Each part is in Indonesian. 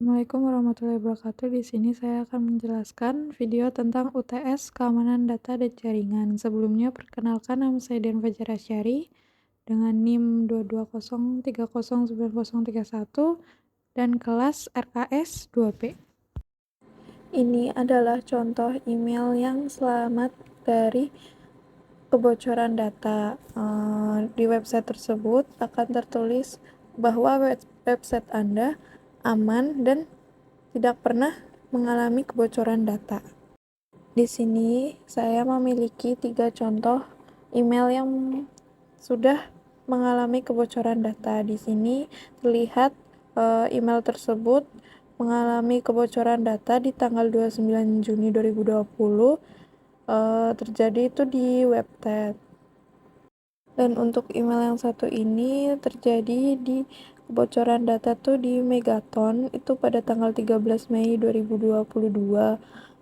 Assalamualaikum warahmatullahi wabarakatuh. Di sini saya akan menjelaskan video tentang UTS Keamanan Data dan Jaringan. Sebelumnya, perkenalkan nama saya Dian Fajar Asyari dengan NIM 220309031 dan kelas RKS 2B. Ini adalah contoh email yang selamat dari kebocoran data. Di website tersebut akan tertulis bahwa website Anda aman dan tidak pernah mengalami kebocoran data. Di sini saya memiliki 3 contoh email yang sudah mengalami kebocoran data. Di sini terlihat email tersebut mengalami kebocoran data di tanggal 29 Juni 2020, terjadi itu di Webted. Dan untuk email yang satu ini terjadi di kebocoran data tuh di Megaton itu pada tanggal 13 Mei 2022.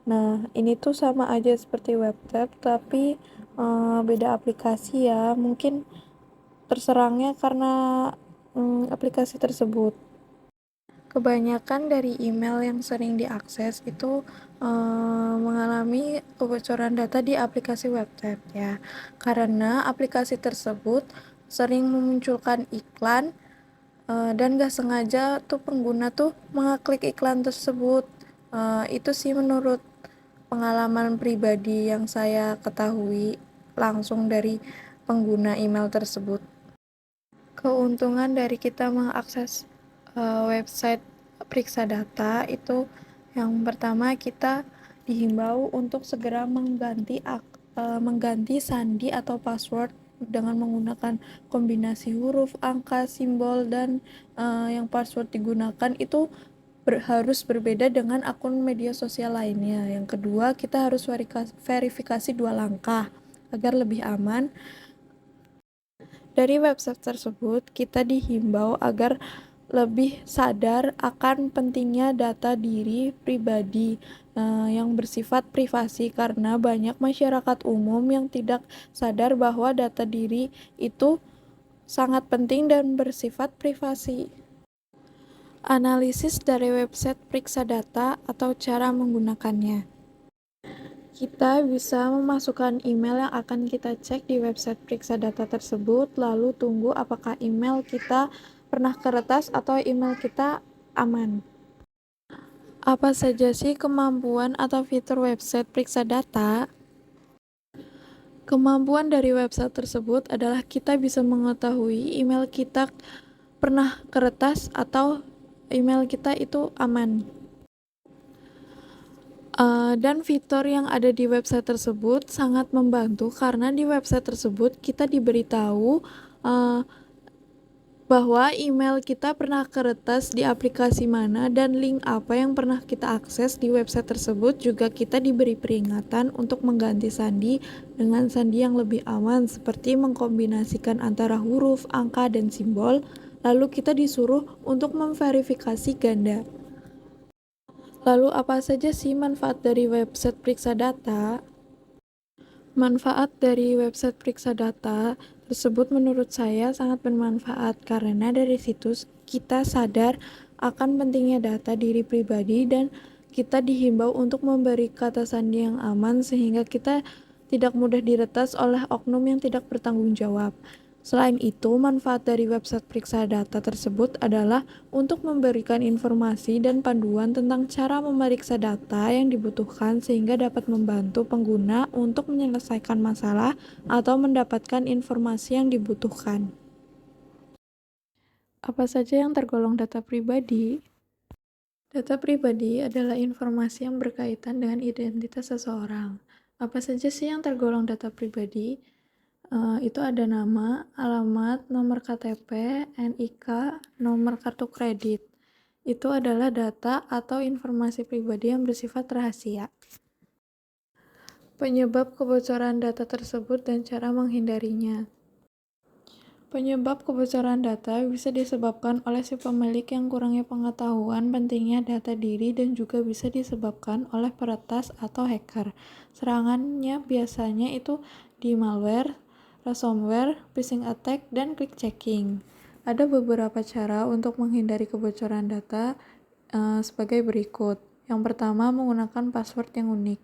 Nah, ini tuh sama aja seperti Webtap tapi beda aplikasi ya. Mungkin terserangnya karena aplikasi tersebut. Kebanyakan dari email yang sering diakses itu mengalami kebocoran data di aplikasi Webtap ya, karena aplikasi tersebut sering memunculkan iklan dan gak sengaja tuh pengguna tuh mengeklik iklan tersebut. Itu sih menurut pengalaman pribadi yang saya ketahui langsung dari pengguna email tersebut. Keuntungan dari kita mengakses website periksa data itu yang pertama, kita dihimbau untuk segera mengganti sandi atau password dengan menggunakan kombinasi huruf, angka, simbol, dan yang password digunakan itu harus berbeda dengan akun media sosial lainnya. Yang kedua, kita harus verifikasi 2 langkah agar lebih aman. Dari website tersebut, kita dihimbau agar lebih sadar akan pentingnya data diri pribadi yang bersifat privasi, karena banyak masyarakat umum yang tidak sadar bahwa data diri itu sangat penting dan bersifat privasi. Analisis dari website periksa data atau cara menggunakannya. Kita bisa memasukkan email yang akan kita cek di website periksa data tersebut, lalu tunggu apakah email kita pernah keretas atau email kita aman. Apa saja sih kemampuan atau fitur website periksa data? Kemampuan dari website tersebut adalah kita bisa mengetahui email kita pernah keretas atau email kita itu aman. Dan fitur yang ada di website tersebut sangat membantu karena di website tersebut kita diberitahu bahwa email kita pernah keretas di aplikasi mana dan link apa yang pernah kita akses di website tersebut. Juga kita diberi peringatan untuk mengganti sandi dengan sandi yang lebih aman, seperti mengkombinasikan antara huruf, angka, dan simbol. Lalu kita disuruh untuk memverifikasi ganda. Lalu apa saja sih manfaat dari website periksa data? Manfaat dari website periksa data tersebut menurut saya sangat bermanfaat karena dari situs kita sadar akan pentingnya data diri pribadi dan kita dihimbau untuk memberi kata sandi yang aman sehingga kita tidak mudah diretas oleh oknum yang tidak bertanggung jawab. Selain itu, manfaat dari website periksa data tersebut adalah untuk memberikan informasi dan panduan tentang cara memeriksa data yang dibutuhkan sehingga dapat membantu pengguna untuk menyelesaikan masalah atau mendapatkan informasi yang dibutuhkan. Apa saja yang tergolong data pribadi? Data pribadi adalah informasi yang berkaitan dengan identitas seseorang. Apa saja sih yang tergolong data pribadi? Itu ada nama, alamat, nomor KTP, NIK, nomor kartu kredit. Itu adalah data atau informasi pribadi yang bersifat rahasia. Penyebab kebocoran data tersebut dan cara menghindarinya. Penyebab kebocoran data bisa disebabkan oleh si pemilik yang kurangnya pengetahuan pentingnya data diri dan juga bisa disebabkan oleh peretas atau hacker. Serangannya biasanya itu di malware, ransomware, phishing attack, dan click checking. Ada beberapa cara untuk menghindari kebocoran data, sebagai berikut. Yang pertama, menggunakan password yang unik.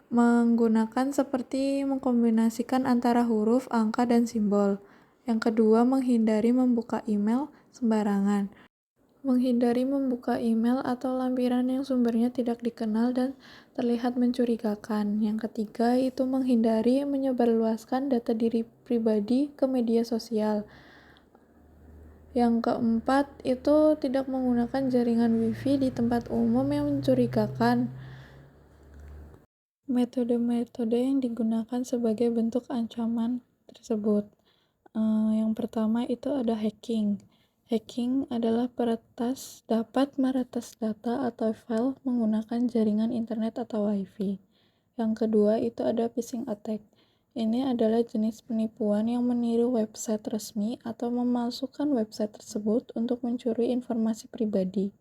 Menggunakan seperti mengkombinasikan antara huruf, angka, dan simbol. Yang kedua, menghindari membuka email sembarangan. Menghindari membuka email atau lampiran yang sumbernya tidak dikenal dan terlihat mencurigakan. Yang ketiga, itu menghindari menyebarluaskan data diri pribadi ke media sosial. Yang keempat, itu tidak menggunakan jaringan wifi di tempat umum yang mencurigakan. Metode-metode yang digunakan sebagai bentuk ancaman tersebut. Yang pertama itu ada hacking. Hacking adalah dapat meretas data atau file menggunakan jaringan internet atau wifi. Yang kedua itu ada phishing attack. Ini adalah jenis penipuan yang meniru website resmi atau memalsukan website tersebut untuk mencuri informasi pribadi.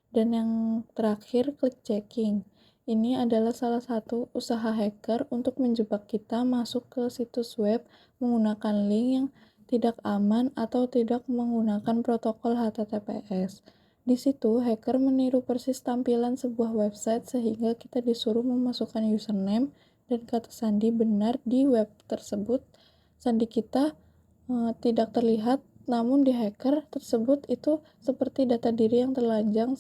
Dan yang terakhir, click checking. Ini adalah salah satu usaha hacker untuk menjebak kita masuk ke situs web menggunakan link yang tidak aman atau tidak menggunakan protokol HTTPS. Di situ, hacker meniru persis tampilan sebuah website sehingga kita disuruh memasukkan username dan kata sandi benar di web tersebut. Sandi kita tidak terlihat, namun di hacker tersebut itu seperti data diri yang telanjang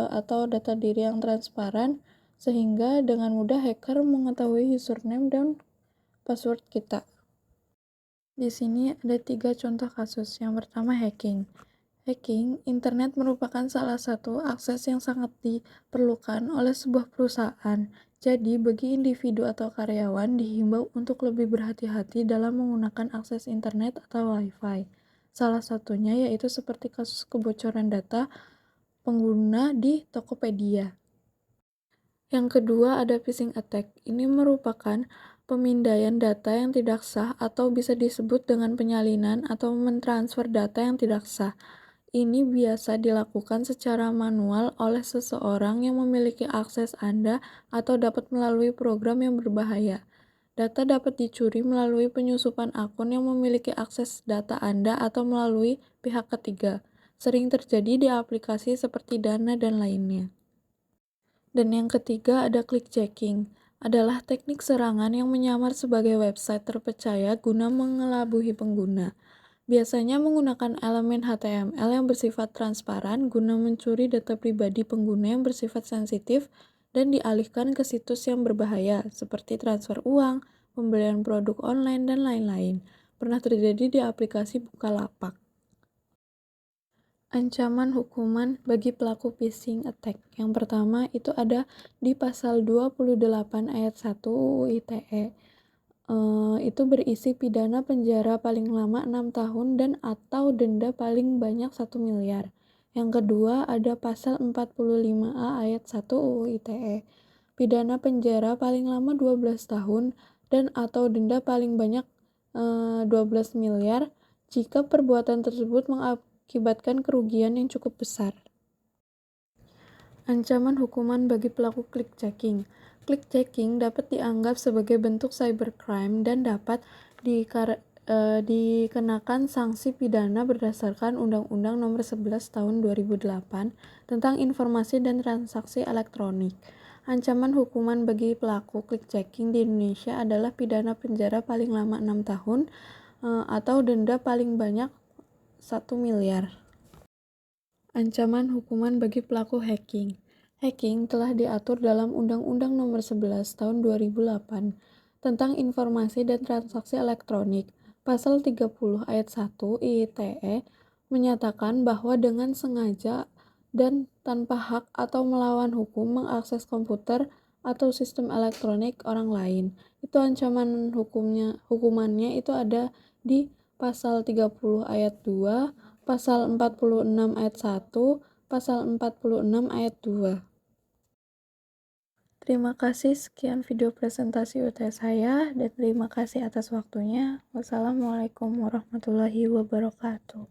atau data diri yang transparan, sehingga dengan mudah hacker mengetahui username dan password kita. Di sini ada 3 contoh kasus. Yang pertama, hacking. Hacking internet merupakan salah satu akses yang sangat diperlukan oleh sebuah perusahaan. Jadi, bagi individu atau karyawan dihimbau untuk lebih berhati-hati dalam menggunakan akses internet atau Wi-Fi. Salah satunya yaitu seperti kasus kebocoran data pengguna di Tokopedia. Yang kedua ada phishing attack. Ini merupakan pemindaian data yang tidak sah atau bisa disebut dengan penyalinan atau mentransfer data yang tidak sah. Ini biasa dilakukan secara manual oleh seseorang yang memiliki akses Anda atau dapat melalui program yang berbahaya. Data dapat dicuri melalui penyusupan akun yang memiliki akses data Anda atau melalui pihak ketiga. Sering terjadi di aplikasi seperti Dana dan lainnya. Dan yang ketiga ada click checking. Adalah teknik serangan yang menyamar sebagai website terpercaya guna mengelabuhi pengguna. Biasanya menggunakan elemen HTML yang bersifat transparan guna mencuri data pribadi pengguna yang bersifat sensitif dan dialihkan ke situs yang berbahaya seperti transfer uang, pembelian produk online, dan lain-lain. Pernah terjadi di aplikasi Bukalapak. Ancaman hukuman bagi pelaku phishing attack. Yang pertama itu ada di pasal 28 ayat 1 UU ITE. Itu berisi pidana penjara paling lama 6 tahun dan atau denda paling banyak 1 miliar. Yang kedua ada pasal 45A ayat 1 UU ITE. Pidana penjara paling lama 12 tahun dan atau denda paling banyak 12 miliar jika perbuatan tersebut mengakibatkan kerugian yang cukup besar. Ancaman hukuman bagi pelaku click checking. Click checking dapat dianggap sebagai bentuk cybercrime dan dapat dikenakan sanksi pidana berdasarkan Undang-Undang Nomor 11 Tahun 2008 tentang Informasi dan Transaksi Elektronik. Ancaman hukuman bagi pelaku click checking di Indonesia adalah pidana penjara paling lama 6 tahun atau denda paling banyak 1 miliar. Ancaman hukuman bagi pelaku hacking. Hacking telah diatur dalam Undang-Undang Nomor 11 Tahun 2008 tentang Informasi dan Transaksi Elektronik. Pasal 30 ayat 1 IITE menyatakan bahwa dengan sengaja dan tanpa hak atau melawan hukum mengakses komputer atau sistem elektronik orang lain. Itu ancaman hukumannya itu ada di pasal 30 ayat 2, pasal 46 ayat 1, pasal 46 ayat 2. Terima kasih, sekian video presentasi UTS saya dan terima kasih atas waktunya. Wassalamualaikum warahmatullahi wabarakatuh.